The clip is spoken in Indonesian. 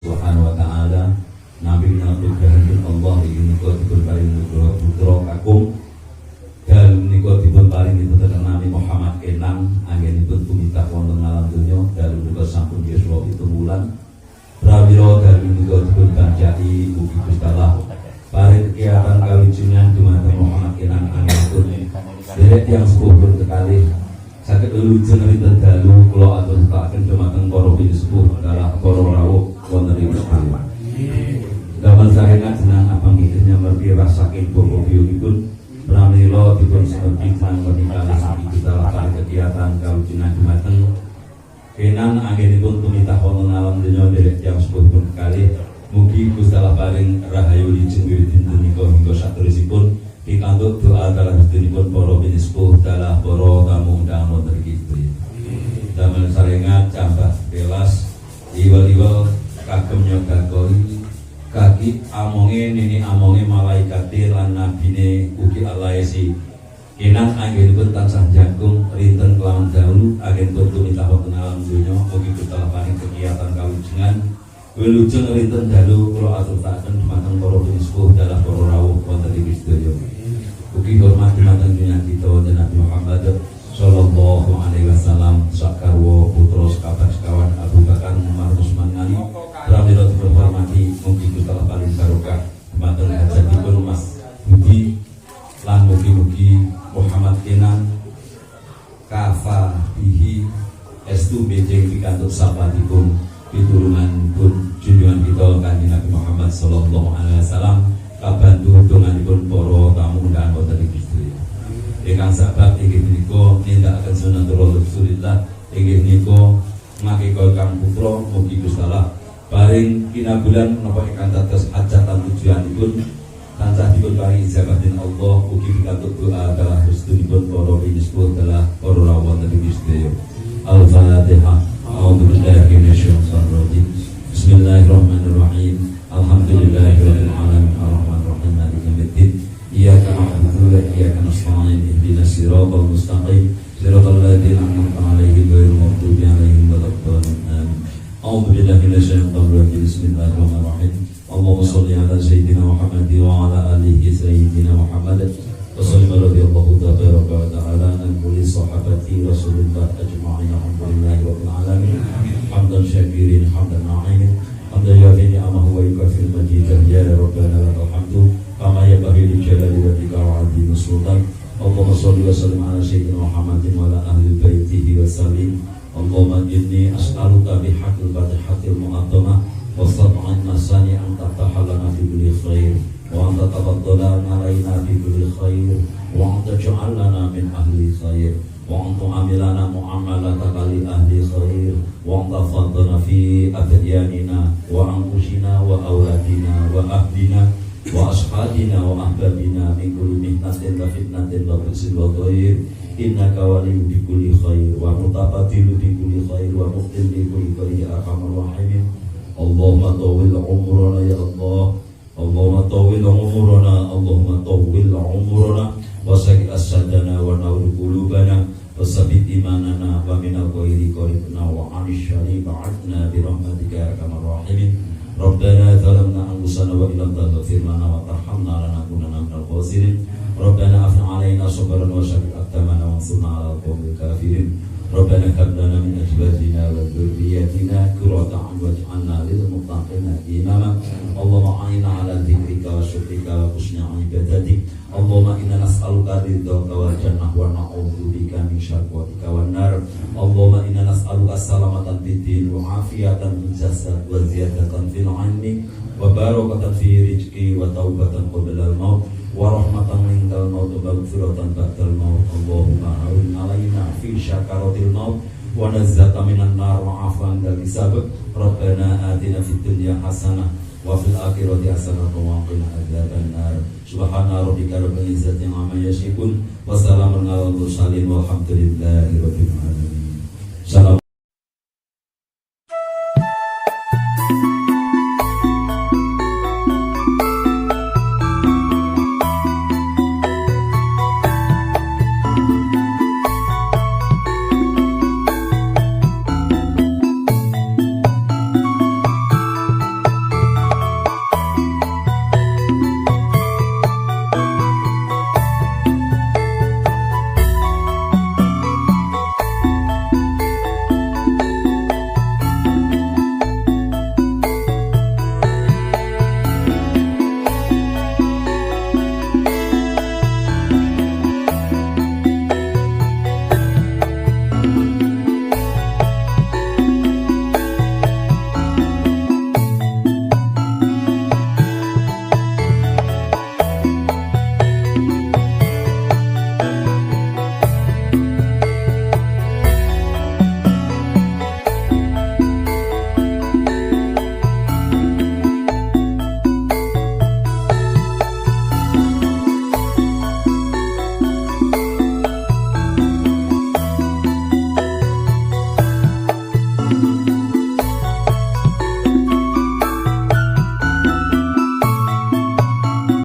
Subhanahu wa ta'ala Nabi Nabi Allah ingin nikah dipun paring putra kakung dan nikah dipun paring itu tentang Nabi Muhammad Enang anggenipun tumitah wonten alam dunya dalu nikah sampun yuswa 7 bulan prawira dalu nikah dipun banjai mugi Gusti Allah paring kegiatan kawijinan dumateng Muhammad Enang anggenipun derek yang sepuh pun sekali saged lujeng rinten dalu kula aturaken dumateng para sepuh dalah para rawuh wonten ing sedaya. Damel sarengan senang abang kitanya merti rasaking bobo biyungipun pramila dipun seperti sang menikah saking kita lakukan kegiatan kawijinan dumateng kenan anggenipun tumitah wonten alam donya derek tiyang sepuh pun kalih mugi Gusti Allah paring rahayu lijeng wiwit dinten nika hingga saterusipun pikantuk doa dalah sedheripun para sepuh dalah para tamu undangan wonten iki. Damel sarengan jambah belas iwal-iwal kagem nyogakoi kaki amonge nini amonge malaikate lan nabine ugi alaisi kenan anggenipun tansah jagung rinten kelawan dalu anggenipun tumitah wonten alam donya mugi Gusti paring kegiatan kawijengan wilujeng rinten dalu kula aturaken dumateng para sepuh dalah para rawuh wonten ing sedaya ugi hormat dumateng junjungan kita wonten Nabi Muhammad sallallahu alaihi wasallam sakarwa putra sekabat sekawan Abu Bakar Umar Utsman Ali pramila dihormati mugi Gusti Allah paring barokah dumateng hajatipun Mas Budi lan mugi-mugi Muhammad Kenan kafa bihi estu benjing pikantuk sapatipun pitulunganipun junjungan kita kanjeng Nabi Muhammad sallallahu alaihi wasallam kabantu donganipun para tamu undangan wonten ing sedaya. Ingkang sahabat inggih menika nindakaken sunnatullah Rasulillah inggih menika ngakikaken putra mugi Gusti Allah paring kinabulan menapa ingkang dados hajatan tujuanipun tansah dipun paring ijabatin Allah ugi pikantuk doa dalah restunipun para sepuh dalah para rawuh wonten ing sedaya. Al-Fatihah. A'udzu billahi minasyaitonir rajim. Bismillahirrahmanirrahim. Alhamdulillahirabbil alamin arrahmanir rahim maliki yaumiddin. Iyyaka na'budu wa iyyaka nasta'in ihdinas siratal mustaqim siratal ladzina an'amta 'alaihim ghairil maghdubi 'alaihim waladdallin amin. A'udzu billahi minasyaitonir rajim. Bismillahirrahmanirrahim. Allahumma shalli 'ala sayyidina Muhammad wa 'ala alihi sayyidina Muhammad. Wa sallallahu tabaraka wa ta'ala an kulli sahabati Rasulullah ajma'in alhamdulillahi rabbil alamin. Hamdan syakirin hamdan na'imin. Hamdan yafi'i amahu wa yukafil majidah ya rabbana lakal hamdu kama yabaghi li jalali wajhika wa 'azimi sultan. Allahumma shalli wa sallim 'ala sayyidina Muhammadin wa 'ala ahli baitihi wa sallim. Allahumma inni as'aluka bihaqqil fatihatil mu'azzamah wa sab'in masani an tatahalana fi kulli khair wa anta tafaddala alaina fi kulli khair wa anta ja'alna min ahli khair wa anta amilana mu'amalata kali ahli khair wa anta faddana fi abdiyanina wa anfusina wa awladina wa ahlina wa ashabina wa ahbabina min kulli mihnatin wa fitnatin wa bisin wa ghair innaka waliyyu bi kulli khair wa mutaqabbilu bi kulli khair wa muqtil bi kulli khair ya arhamar rahimin. Allahumma tawwil umrana ya Allah. Allahumma tawwil umrana. Allahumma tawwil umrana wa saqi as-sadana wa nawwir qulubana wa sabbit imanana wa min al-ghairi qaribna wa 'anil syari ba'adna bi rahmatika ya arhamar rahimin. Rabbana zalamna anfusana wa illam taghfir lana wa tarhamna lanakunanna minal khasirin. Rabbana afna 'alaina sabran wa sabbit aqdamana wa ansurna 'alal qawmil kafirin. Rabbana hab lana min azwajina wa dhurriyyatina qurrata a'yun waj'alna lil muttaqina imama. Allahumma a'inna 'ala dzikrika wa syukrika wa husni ibadatik. Allahumma inna nas'aluka ridhaka wal jannah wa na'udzubika min syarwatika wan nar. Allahumma inna nas'aluka salamatan fid din wa afiyatan fil jasad wa ziyadatan fil 'ilmi wa barakatan fi rizqi wa taubatan qabla al-maut wa rahmatan indal maut wa maghfiratan ba'dal maut. Allahumma a'in 'alaina fi syakaratil maut wa nazzata minan nar wa 'afwan dal hisab. Rabbana atina fid dunya hasanah wa fil akhirati hasanah wa qina adzabannar. Subhana rabbika rabbil izzati 'amma yasifun wa salamun 'alal mursalin walhamdulillahi rabbil alamin. Salam.